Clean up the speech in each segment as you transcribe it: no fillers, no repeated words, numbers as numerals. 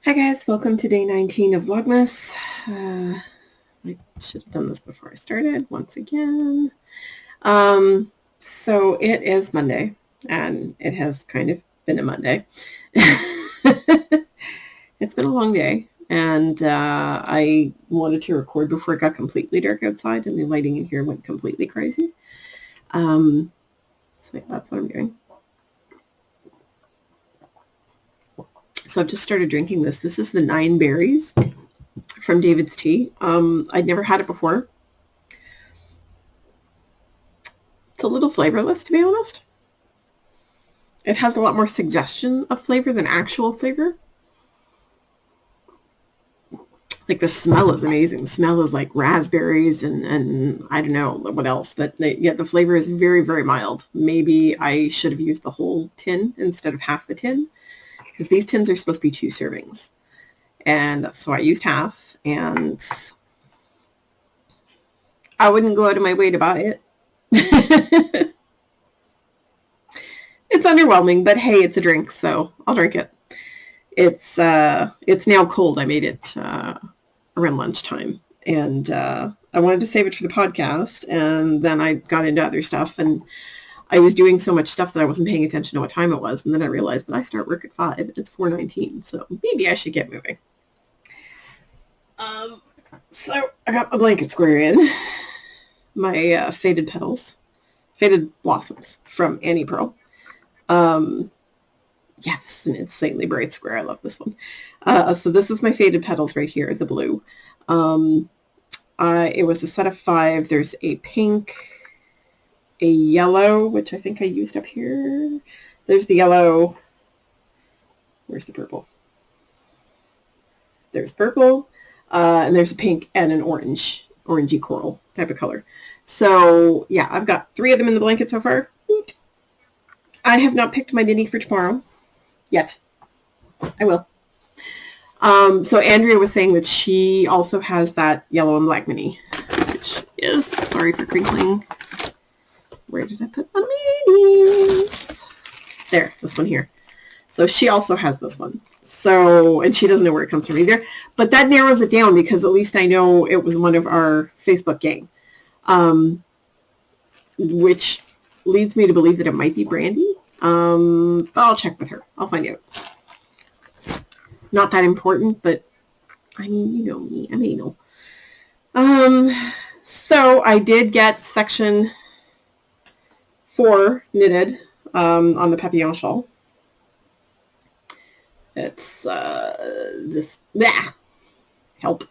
Hi guys, welcome to day 19 of Vlogmas. I should have done this before I started once again. So it is Monday, and it has kind of been a Monday. It's been a long day, and I wanted to record before it got completely dark outside, and the lighting in here went completely crazy. So yeah, that's what I'm doing. So I've just started drinking this. This is the 9 berries from David's Tea. I'd never had it before. It's a little flavorless, to be honest. It has a lot more suggestion of flavor than actual flavor. Like the smell is amazing. The smell is like raspberries and I don't know what else. But yet the flavor is very, very mild. Maybe I should have used the whole tin instead of half the tin, because these tins are supposed to be 2 servings. And so I used half, and I wouldn't go out of my way to buy it. It's underwhelming, but hey, it's a drink, so I'll drink it. It's now cold. I made it around lunchtime, and I wanted to save it for the podcast, and then I got into other stuff, and I was doing so much stuff that I wasn't paying attention to what time it was, and then I realized that I start work at 5, and it's 4:19, so maybe I should get moving. So I got my blanket square in, my faded blossoms from Annie Pearl. Yeah, this is an insanely bright square. I love this one. So this is my faded petals right here, the blue. It was a set of 5. There's a pink, a yellow, which I think I used up here. There's the yellow. Where's the purple? There's purple. And there's a pink and an orangey coral type of color. So yeah, I've got 3 of them in the blanket so far. I have not picked my Ninny for tomorrow yet. I will. So Andrea was saying that she also has that yellow and black mini, which is, sorry for crinkling. Where did I put my minis? There, this one here. So she also has this one. So, and she doesn't know where it comes from either. But that narrows it down, because at least I know it was one of our Facebook gang. Which leads me to believe that it might be Brandy. I'll check with her. I'll find out. Not that important, but I mean, you know me. I mean, So I did get section 4 knitted on the papillon shawl. It's this, help.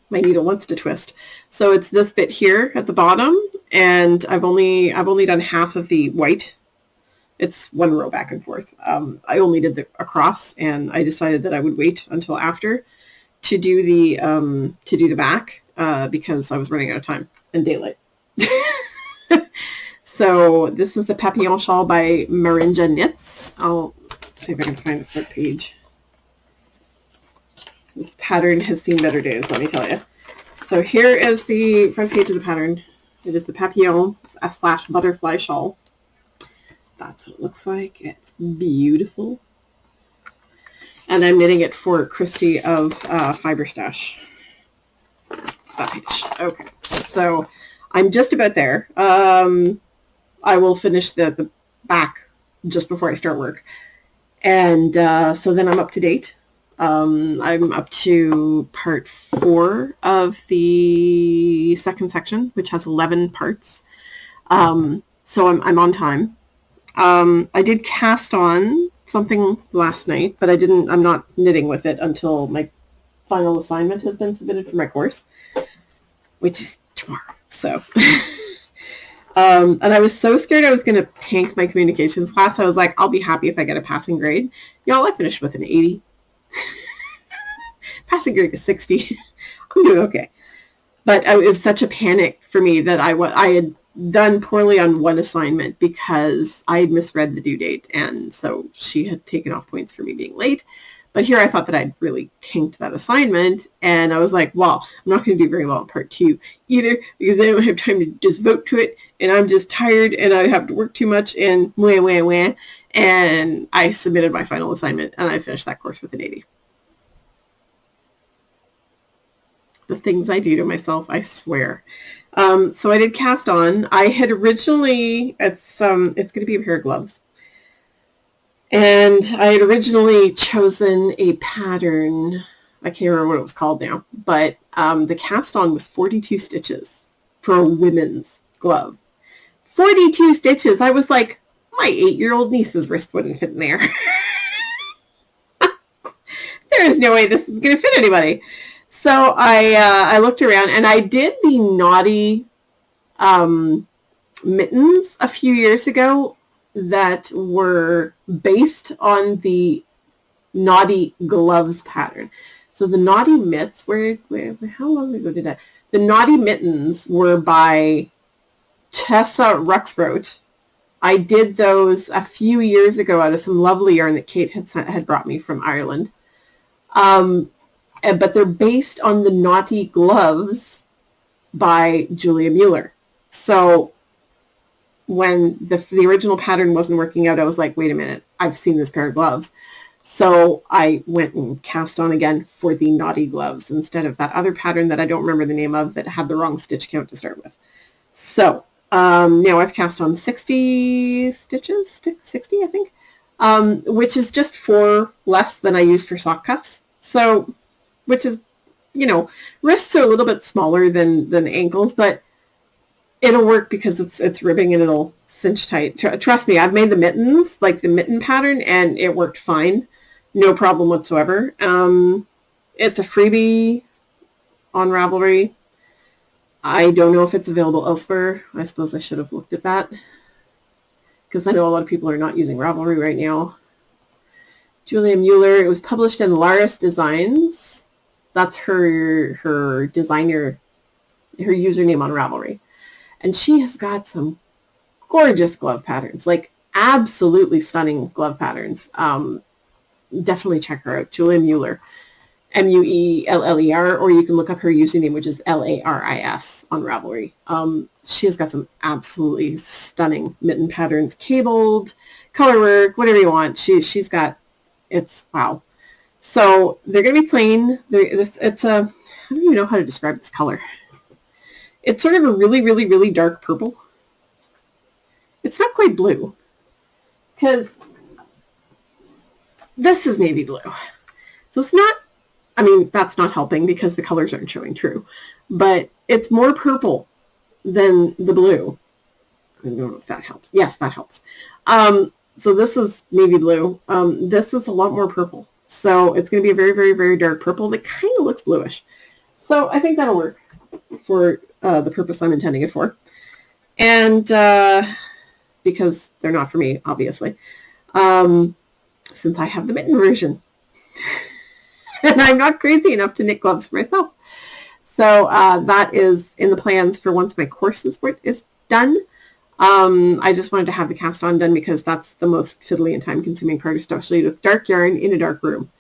My needle wants to twist. So it's this bit here at the bottom, and I've only done half of the white. It's one row back and forth. I only did the across, and I decided that I would wait until after to do the back because I was running out of time and daylight. So this is the Papillon Shawl by Marinja Knits. I'll see if I can find the front page. This pattern has seen better days, let me tell you. So here is the front page of the pattern. It is the Papillon / butterfly shawl. That's what it looks like. It's beautiful. And I'm knitting it for Christy of Fiber Stash. That page. Okay, so I'm just about there. I will finish the back just before I start work. And so then I'm up to date. I'm up to part 4 of the second section, which has 11 parts. So I'm on time. I did cast on something last night, but I'm not knitting with it until my final assignment has been submitted for my course, which is tomorrow. So, and I was so scared I was going to tank my communications class. I was like, I'll be happy if I get a passing grade. Y'all, I finished with an 80. Passing grade is 60. I'm doing okay. But it was such a panic for me that I had done poorly on one assignment because I had misread the due date, and so she had taken off points for me being late. But here I thought that I'd really tanked that assignment, and I was like, well, I'm not going to do very well in part 2 either because I don't have time to just vote to it, and I'm just tired, and I have to work too much, and wah. And I submitted my final assignment, and I finished that course with an 80. The things I do to myself, I swear. So I did cast on. I had originally, it's going to be a pair of gloves. And I had originally chosen a pattern. I can't remember what it was called now, but the cast on was 42 stitches for a women's glove. 42 stitches. I was like, my 8-year-old niece's wrist wouldn't fit in there. There is no way this is going to fit anybody. So I looked around, and I did the naughty mittens a few years ago that were based on the naughty gloves pattern. So the naughty mitts, how long ago did I? The naughty mittens were by Tessa Ruxroth. I did those a few years ago out of some lovely yarn that Kate had brought me from Ireland. But they're based on the Naughty Gloves by Julia Mueller. So when the original pattern wasn't working out, I was like, wait a minute, I've seen this pair of gloves. So I went and cast on again for the Naughty Gloves instead of that other pattern that I don't remember the name of that had the wrong stitch count to start with. So now I've cast on 60 stitches, 60 I think, which is just 4 less than I used for sock cuffs. So, which is, wrists are a little bit smaller than ankles, but it'll work because it's ribbing and it'll cinch tight. Trust me, I've made the mittens, like the mitten pattern, and it worked fine. No problem whatsoever. It's a freebie on Ravelry. I don't know if it's available elsewhere. I suppose I should have looked at that because I know a lot of people are not using Ravelry right now. Julia Mueller, it was published in Laris Designs. That's her designer, her username on Ravelry. And she has got some gorgeous glove patterns, like absolutely stunning glove patterns. Definitely check her out, Julia Mueller, Mueller, or you can look up her username, which is Laris on Ravelry. She has got some absolutely stunning mitten patterns, cabled, color work, whatever you want. She's got, it's wow. So they're going to be plain. It's a, I don't even know how to describe this color. It's sort of a really, really, really dark purple. It's not quite blue because this is navy blue. So it's not, I mean, that's not helping because the colors aren't showing true. But it's more purple than the blue. I don't know if that helps. Yes, that helps. So this is navy blue. This is a lot more purple. So it's going to be a very, very, very dark purple that kind of looks bluish. So I think that'll work for the purpose I'm intending it for. And because they're not for me, obviously, since I have the mitten version. And I'm not crazy enough to knit gloves for myself. So that is in the plans for once my course is done. I just wanted to have the cast on done because that's the most fiddly and time consuming part, especially with dark yarn in a dark room.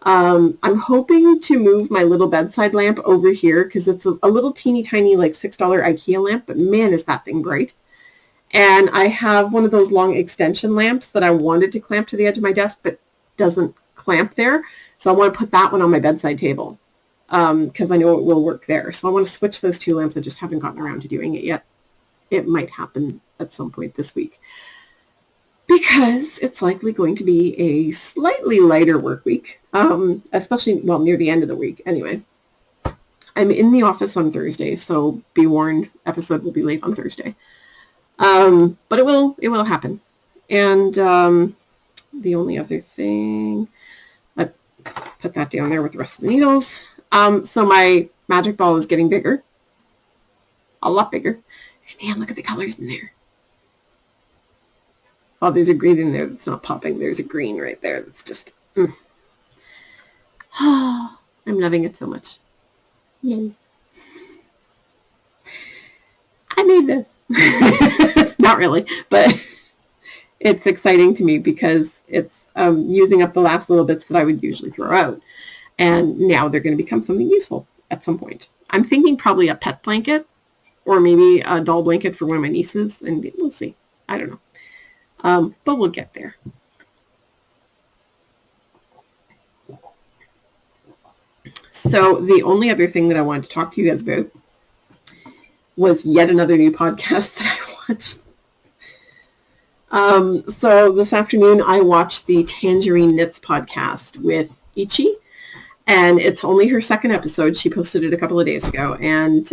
I'm hoping to move my little bedside lamp over here because it's a little teeny tiny like $6 IKEA lamp, but man, is that thing bright. And I have one of those long extension lamps that I wanted to clamp to the edge of my desk, but doesn't clamp there. So I want to put that one on my bedside table because I know it will work there. So I want to switch those two lamps. I just haven't gotten around to doing it yet. It might happen at some point this week because it's likely going to be a slightly lighter work week, especially, well, near the end of the week. Anyway, I'm in the office on Thursday, so be warned, episode will be late on Thursday. But it will happen. And the only other thing, I put that down there with the rest of the needles. So my magic ball is getting bigger, a lot bigger. Man, look at the colors in there. Oh, there's a green in there that's not popping. There's a green right there that's just... Oh, I'm loving it so much. Yay. I made this. Not really, but it's exciting to me because it's using up the last little bits that I would usually throw out. And now they're going to become something useful at some point. I'm thinking probably a pet blanket. Or maybe a doll blanket for one of my nieces, and we'll see. I don't know. But we'll get there. So the only other thing that I wanted to talk to you guys about was yet another new podcast that I watched. So this afternoon I watched the Tangerine Knits podcast with Ichi, and it's only her second episode. She posted it a couple of days ago, and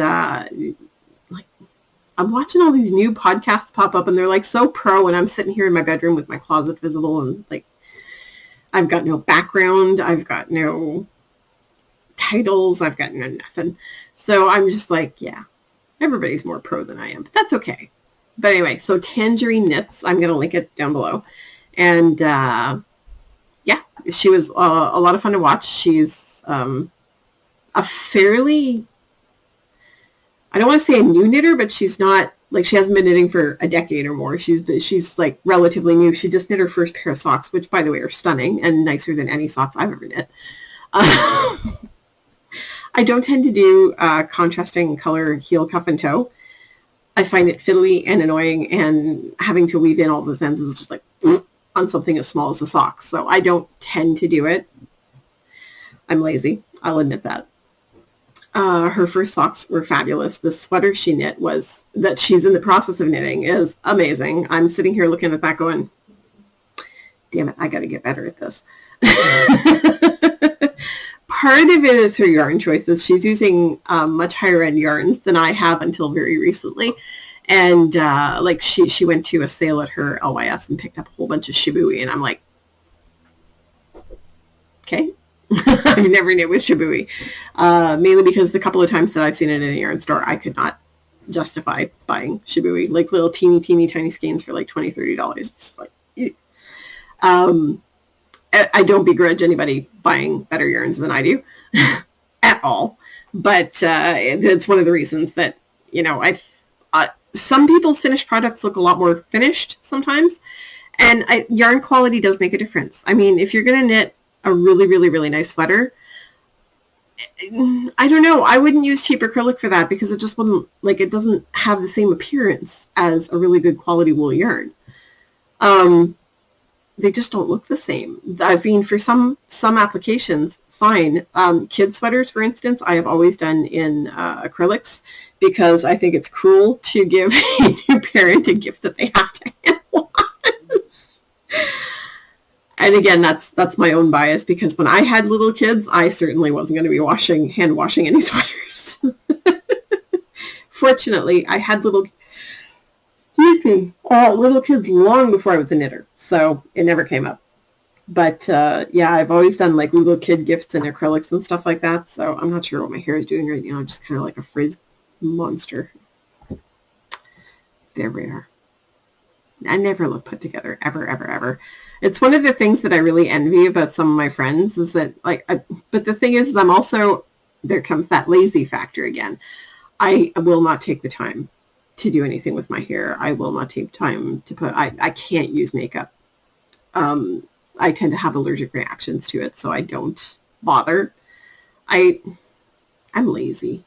I'm watching all these new podcasts pop up and they're like so pro, and I'm sitting here in my bedroom with my closet visible and like I've got no background, I've got no titles, I've got no nothing. So I'm just like, yeah, everybody's more pro than I am, but that's okay. But anyway, so Tangerine Knits, I'm going to link it down below. And yeah, she was a lot of fun to watch. She's a fairly... I don't want to say a new knitter, but she's not, like, she hasn't been knitting for a decade or more. She's like relatively new. She just knit her first pair of socks, which by the way are stunning and nicer than any socks I've ever knit. I don't tend to do contrasting color heel, cuff, and toe. I find it fiddly and annoying, and having to weave in all those ends is just like on something as small as a sock. So I don't tend to do it. I'm lazy. I'll admit that. Her first socks were fabulous. The sweater she knit that she's in the process of knitting is amazing. I'm sitting here looking at that going, damn it, I got to get better at this. Part of it is her yarn choices. She's using much higher end yarns than I have until very recently. And like she went to a sale at her LYS and picked up a whole bunch of shibui, and I'm like, okay. I've never knit with shibui, mainly because the couple of times that I've seen it in a yarn store, I could not justify buying shibui, like little teeny tiny skeins for like $20, $30. It's like, I don't begrudge anybody buying better yarns than I do at all, but it's one of the reasons that, you know, some people's finished products look a lot more finished sometimes, and yarn quality does make a difference. I mean, if you're going to knit a really, really, really nice sweater, I don't know, I wouldn't use cheap acrylic for that because it just wouldn't, like, it doesn't have the same appearance as a really good quality wool yarn. They just don't look the same. I mean, for some applications, fine. Kid sweaters, for instance, I have always done in acrylics because I think it's cruel to give a new parent a gift that they have to hand wash. And again, that's my own bias because when I had little kids, I certainly wasn't going to be hand washing any sweaters. Fortunately, I had little kids long before I was a knitter, so it never came up. But yeah, I've always done like little kid gifts and acrylics and stuff like that, so I'm not sure what my hair is doing right now. I'm just kind of like a frizz monster. There we are. I never look put together, ever, ever, ever. It's one of the things that I really envy about some of my friends is that, like, but the thing is I'm also, there comes that lazy factor again. I will not take the time to do anything with my hair. I will not take time to put, I can't use makeup. I tend to have allergic reactions to it, so I don't bother. I'm lazy.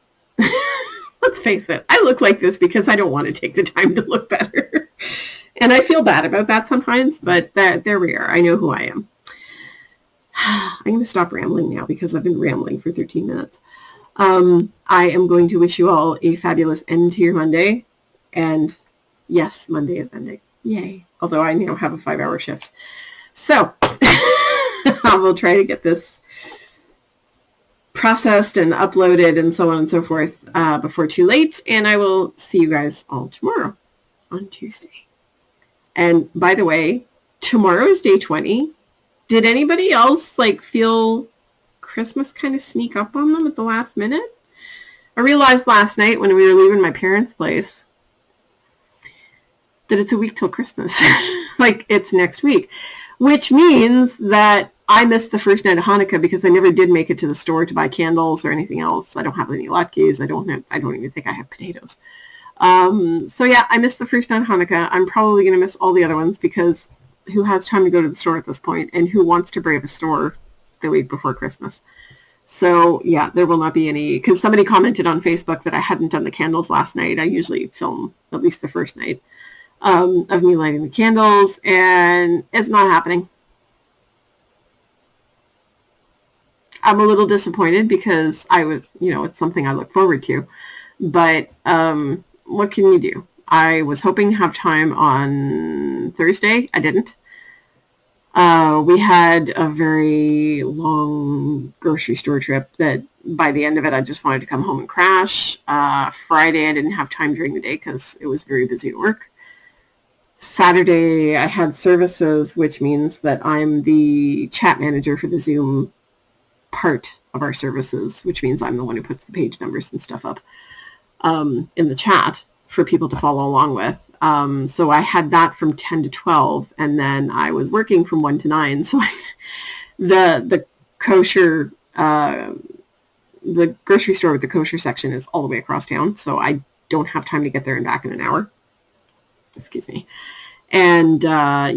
Let's face it. I look like this because I don't want to take the time to look better. And I feel bad about that sometimes, but there we are. I know who I am. I'm going to stop rambling now because I've been rambling for 13 minutes. I am going to wish you all a fabulous end to your Monday. And yes, Monday is ending. Yay. Although I now have a 5-hour shift. So I will try to get this processed and uploaded and so on and so forth before too late. And I will see you guys all tomorrow on Tuesday. And by the way, tomorrow is day 20. Did anybody else like feel Christmas kind of sneak up on them at the last minute? I realized last night when we were leaving my parents' place that it's a week till Christmas. Like it's next week, which means that I missed the first night of Hanukkah because I never did make it to the store to buy candles or anything else. I don't have any latkes. I don't even think I have potatoes. So yeah, I missed the first night of Hanukkah. I'm probably going to miss all the other ones because who has time to go to the store at this point and who wants to brave a store the week before Christmas? So yeah, there will not be any, because somebody commented on Facebook that I hadn't done the candles last night. I usually film at least the first night of me lighting the candles, and it's not happening. I'm a little disappointed because I was, it's something I look forward to, but what can you do? I was hoping to have time on Thursday. I didn't. We had a very long grocery store trip that by the end of it, I just wanted to come home and crash. Friday, I didn't have time during the day because it was very busy at work. Saturday, I had services, which means that I'm the chat manager for the Zoom part of our services, which means I'm the one who puts the page numbers and stuff up in the chat for people to follow along with. So I had that from 10 to 12, and then I was working from 1 to 9. So the kosher, the grocery store with the kosher section is all the way across town, so I don't have time to get there and back in an hour. Excuse me. And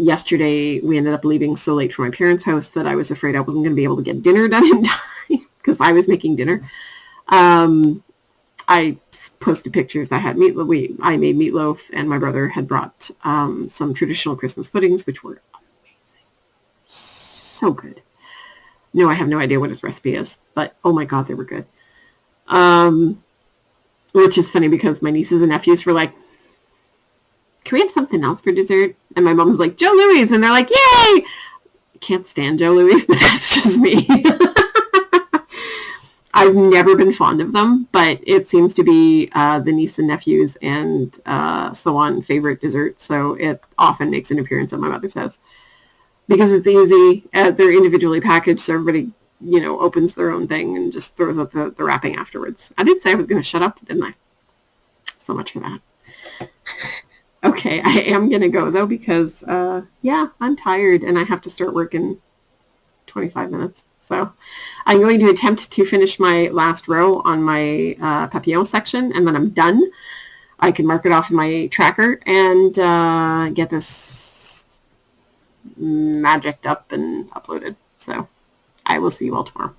yesterday we ended up leaving so late from my parents' house that I was afraid I wasn't going to be able to get dinner done in time because I was making dinner. I posted pictures. I had meatloaf. I made meatloaf, and my brother had brought some traditional Christmas puddings, which were amazing. So good. No, I have no idea what his recipe is, but oh my God, they were good. Which is funny because my nieces and nephews were like, can we have something else for dessert? And my mom was like, Joe Louis. And they're like, yay! I can't stand Joe Louis, but that's just me. I've never been fond of them, but it seems to be the niece and nephews and so on favorite dessert. So it often makes an appearance at my mother's house because it's easy. They're individually packaged, so everybody, opens their own thing and just throws out the wrapping afterwards. I did say I was going to shut up, didn't I? So much for that. Okay, I am going to go, though, because, yeah, I'm tired, and I have to start work in 25 minutes. So I'm going to attempt to finish my last row on my papillon section, and then I'm done. I can mark it off in my tracker and get this magicked up and uploaded. So I will see you all tomorrow.